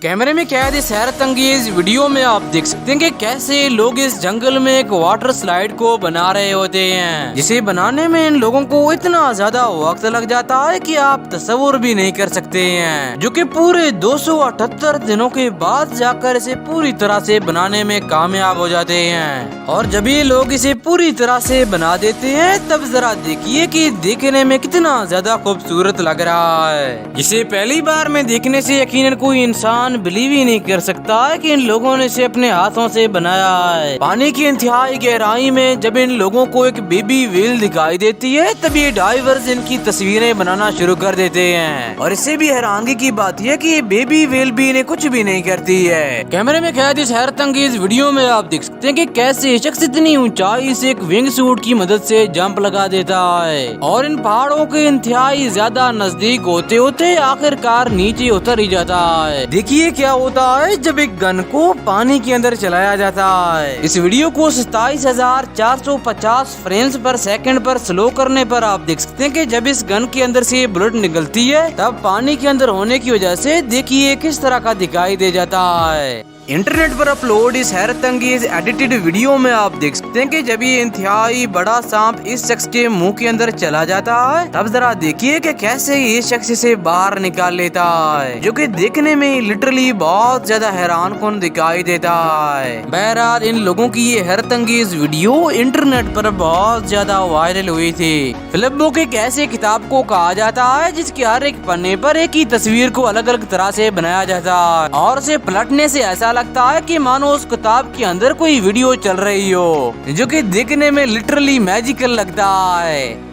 कैमरे में कैद इस हैरत अंगेज वीडियो में आप देख सकते हैं कि कैसे लोग इस जंगल में एक वाटर स्लाइड को बना रहे होते हैं, जिसे बनाने में इन लोगों को इतना ज्यादा वक्त लग जाता है कि आप तस्वुर भी नहीं कर सकते हैं, जो कि पूरे 278 दिनों के बाद जाकर इसे पूरी तरह से बनाने में कामयाब हो जाते हैं। और जब ये लोग इसे पूरी तरह से बना देते हैं तब जरा देखिए कि देखने में कितना ज्यादा खूबसूरत लग रहा है, जिसे पहली बार में देखने से यकीनन कोई इंसान बिलीव ही नहीं कर सकता है कि इन लोगों ने इसे अपने हाथों से बनाया है। पानी की इंतहाई गहराई में जब इन लोगों को एक बेबी व्हेल दिखाई देती है तब ये डाइवर्स इनकी तस्वीरें बनाना शुरू कर देते हैं। और इससे भी हैरानगी की बात यह कि ये बेबी व्हेल भी इन्हें कुछ भी नहीं करती है। कैमरे में कैद इस हैरत अंगेज वीडियो में आप देख सकते हैं कि कैसे शख्स इतनी ऊंचाई से एक विंग सूट की मदद से जंप लगा देता है और इन पहाड़ों के इंतहाई ज्यादा नजदीक होते होते आखिरकार नीचे उतर ही जाता है। देखिए क्या होता है जब एक गन को पानी के अंदर चलाया जाता है। इस वीडियो को 27,450 फ्रेम्स पर सेकंड पर स्लो करने पर आप देख सकते हैं कि जब इस गन के अंदर से बुलेट निकलती है तब पानी के अंदर होने की वजह से देखिए किस तरह का दिखाई दे जाता है। इंटरनेट पर अपलोड इस हैरत अंगेज एडिटेड वीडियो में आप देख सकते हैं कि जब ये इंतहाई बड़ा सांप इस शख्स के मुंह के अंदर चला जाता है तब जरा देखिए कि कैसे ये शख्स इसे बाहर निकाल लेता है, जो कि देखने में लिटरली बहुत ज्यादा हैरान कौन दिखाई देता है। बहरहाल इन लोगों की ये हैरत अंगेज वीडियो इंटरनेट पर बहुत ज्यादा वायरल हुई थी। फिल्म बुक एक ऐसे किताब को कहा जाता है जिसके हर एक पन्ने पर एक ही तस्वीर को अलग अलग तरह से बनाया जाता है और उसे पलटने से ऐसा लगता है कि मानो उस किताब के अंदर कोई वीडियो चल रही हो, जो कि देखने में लिटरली मैजिकल लगता है।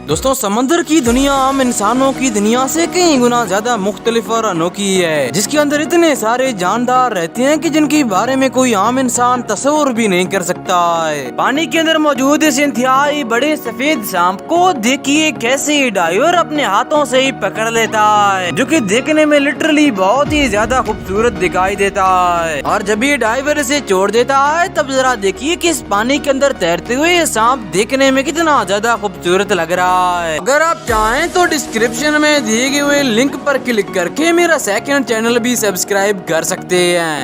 दोस्तों, समंदर की दुनिया आम इंसानों की दुनिया से कई गुना ज्यादा मुख्तलिफ और अनोखी है, जिसके अंदर इतने सारे जानदार रहते हैं कि जिनके बारे में कोई आम इंसान तस्वुर भी नहीं कर सकता है। पानी के अंदर मौजूद इस इंतहाई बड़े सफेद सांप को देखिए कैसे डाइवर अपने हाथों से ही पकड़ लेता है, जो कि देखने में लिटरली बहुत ही ज्यादा खूबसूरत दिखाई देता है। और जब ये डाइवर इसे छोड़ देता है तब जरा देखिए कि इस पानी के अंदर तैरते हुए ये सांप देखने में कितना ज्यादा खूबसूरत लग रहा है। अगर आप चाहें तो डिस्क्रिप्शन में दिए गए हुए लिंक पर क्लिक करके मेरा सेकंड चैनल भी सब्सक्राइब कर सकते हैं।